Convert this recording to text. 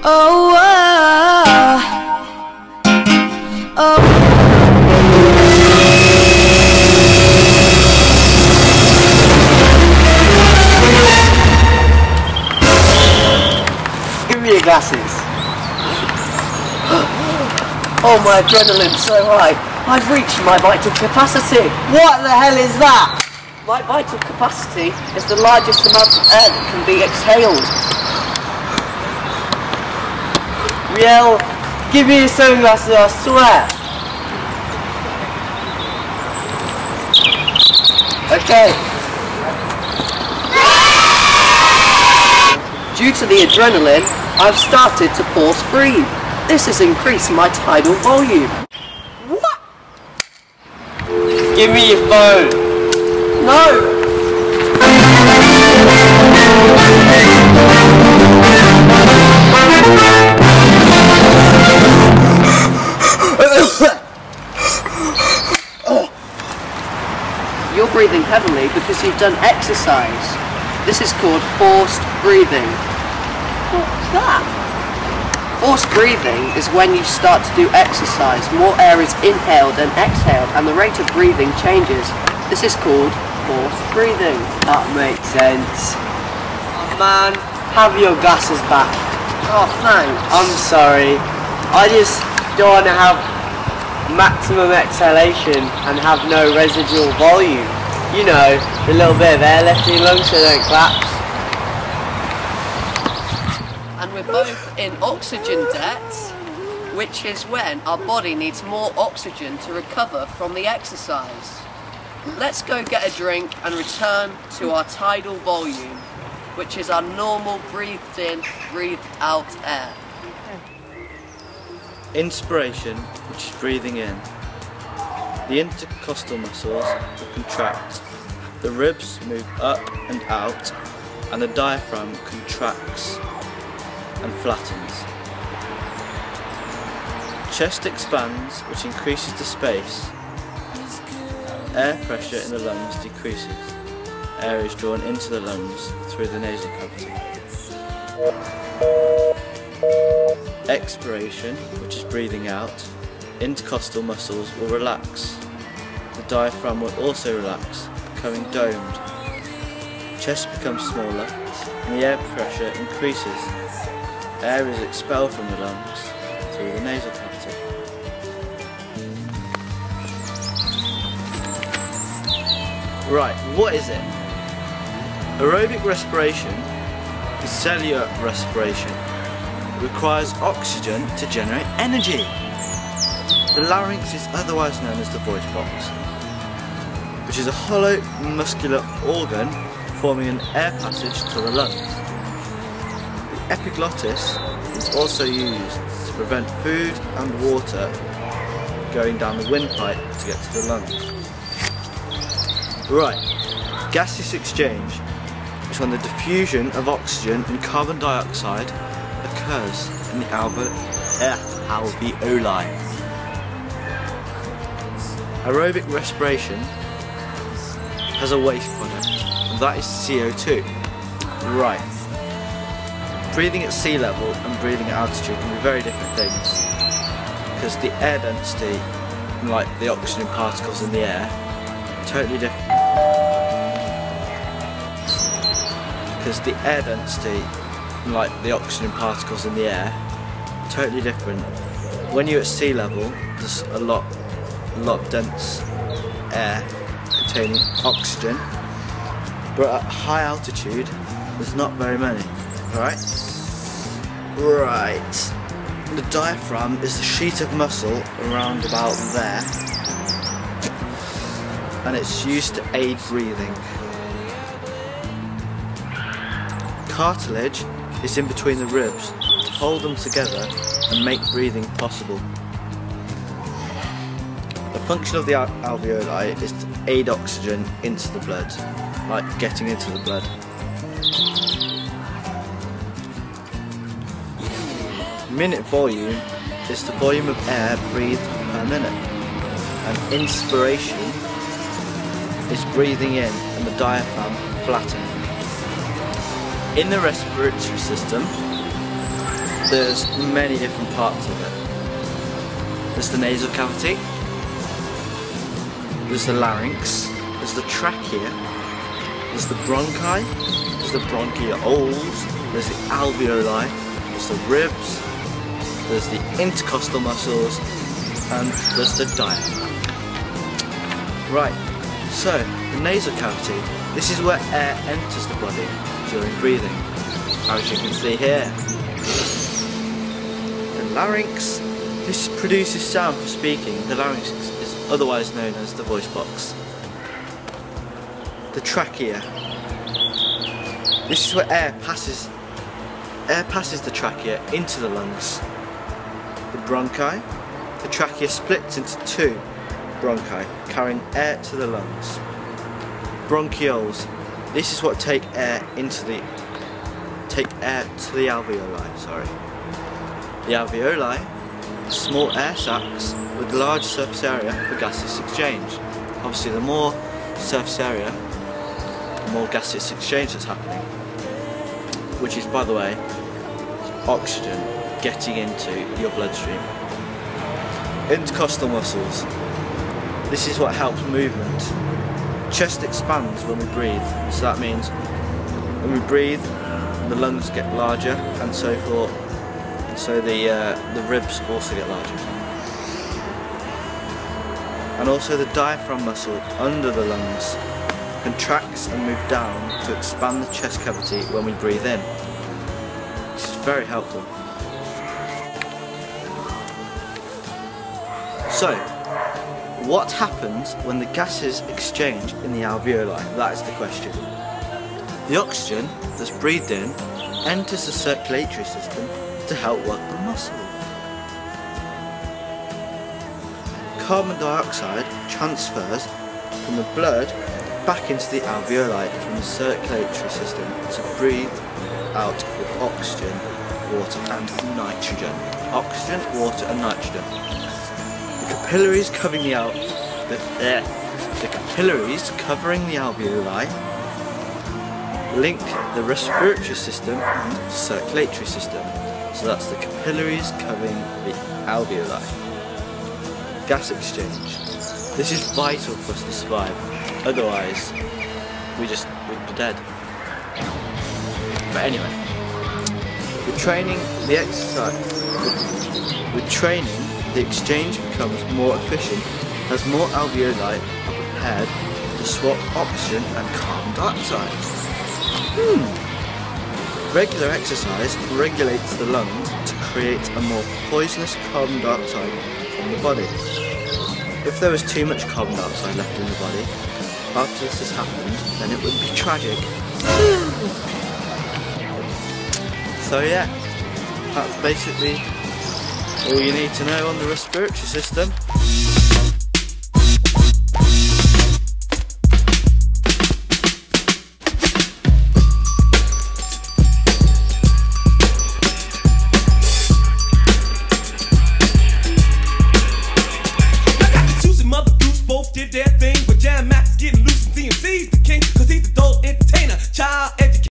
Oh, oh, oh. Give me your glasses. Oh, my adrenaline's so high. I've reached my vital capacity. What the hell is that? My vital capacity is the largest amount of air that can be exhaled. Riel, give me your sunglasses, I swear. Okay. Due to the adrenaline, I've started to force breathe. This has increased my tidal volume. What? Give me your phone. No! You're breathing heavily because you've done exercise. This is called forced breathing. What's that? Forced breathing is when you start to do exercise. More air is inhaled and exhaled and the rate of breathing changes. This is called forced breathing. That makes sense. Oh, man, have your glasses back. Oh, thanks. I'm sorry. I just don't want to have maximum exhalation and have no residual volume. You know, a little bit of air left in your lungs so they don't collapse. And we're both in oxygen debt, which is when our body needs more oxygen to recover from the exercise. Let's go get a drink and return to our tidal volume, which is our normal breathed in, breathed out air. Inspiration, which is breathing in. The intercostal muscles will contract, the ribs move up and out, and the diaphragm contracts and flattens. Chest expands, which increases the space. Air pressure in the lungs decreases. Air is drawn into the lungs through the nasal cavity. Expiration, which is breathing out, intercostal muscles will relax. The diaphragm will also relax, becoming domed. Chest becomes smaller and the air pressure increases. Air is expelled from the lungs through the nasal cavity. Right, what is it? Aerobic respiration is cellular respiration. It requires oxygen to generate energy. The larynx is otherwise known as the voice box, which is a hollow muscular organ forming an air passage to the lungs. The epiglottis is also used to prevent food and water going down the windpipe to get to the lungs. Right, gaseous exchange is when the diffusion of oxygen and carbon dioxide occurs in the alveoli. Aerobic respiration has a waste product, and that is CO2. Right. Breathing at sea level and breathing at altitude can be very different things, because the air density, like the oxygen particles in the air, are totally different. Because the air density, like the oxygen particles in the air, are totally different. When you're at sea level, there's a lot of dense air containing oxygen, but at high altitude there's not very many. Right? Right. The diaphragm is the sheet of muscle around about there, and it's used to aid breathing. Cartilage is in between the ribs to hold them together and make breathing possible. The function of the alveoli is to aid oxygen into the blood, like getting into the blood. Minute volume is the volume of air breathed per minute, and inspiration is breathing in and the diaphragm flattening. In the respiratory system, there's many different parts of it. There's the nasal cavity, there's the larynx, there's the trachea, there's the bronchi, there's the bronchioles, there's the alveoli, there's the ribs, there's the intercostal muscles, and there's the diaphragm. Right, so the nasal cavity, this is where air enters the body during breathing, as you can see here. The larynx, this produces sound for speaking. The larynx is otherwise known as the voice box. The trachea, this is where air passes the trachea into the lungs. The bronchi, the trachea splits into two bronchi, carrying air to the lungs. Bronchioles, this is what take air to the alveoli, sorry. The alveoli are small air sacs with large surface area for gaseous exchange. Obviously the more surface area, the more gaseous exchange that's happening, which is, by the way, oxygen getting into your bloodstream. Intercostal muscles, this is what helps movement. Chest expands when we breathe, so that means when we breathe the lungs get larger and so forth, and so the ribs also get larger. And also the diaphragm muscle under the lungs contracts and moves down to expand the chest cavity when we breathe in, which is very helpful. So, what happens when the gases exchange in the alveoli? That is the question. The oxygen that's breathed in enters the circulatory system to help work the muscle. Carbon dioxide transfers from the blood back into the alveoli from the circulatory system to breathe out with oxygen, water and nitrogen. Oxygen, water and nitrogen. The capillaries covering the alveoli link the respiratory system and the circulatory system. So that's the capillaries covering the alveoli. Gas exchange. This is vital for us to survive. Otherwise, we'd be dead. But anyway, with training, the exchange becomes more efficient as more alveoli are prepared to swap oxygen and carbon dioxide. Regular exercise regulates the lungs to create a more poisonous carbon dioxide from the body. If there was too much carbon dioxide left in the body after this has happened, then it would be tragic. So yeah, that's basically all you need to know on the respiratory system. I got the juicy mother goose, both did their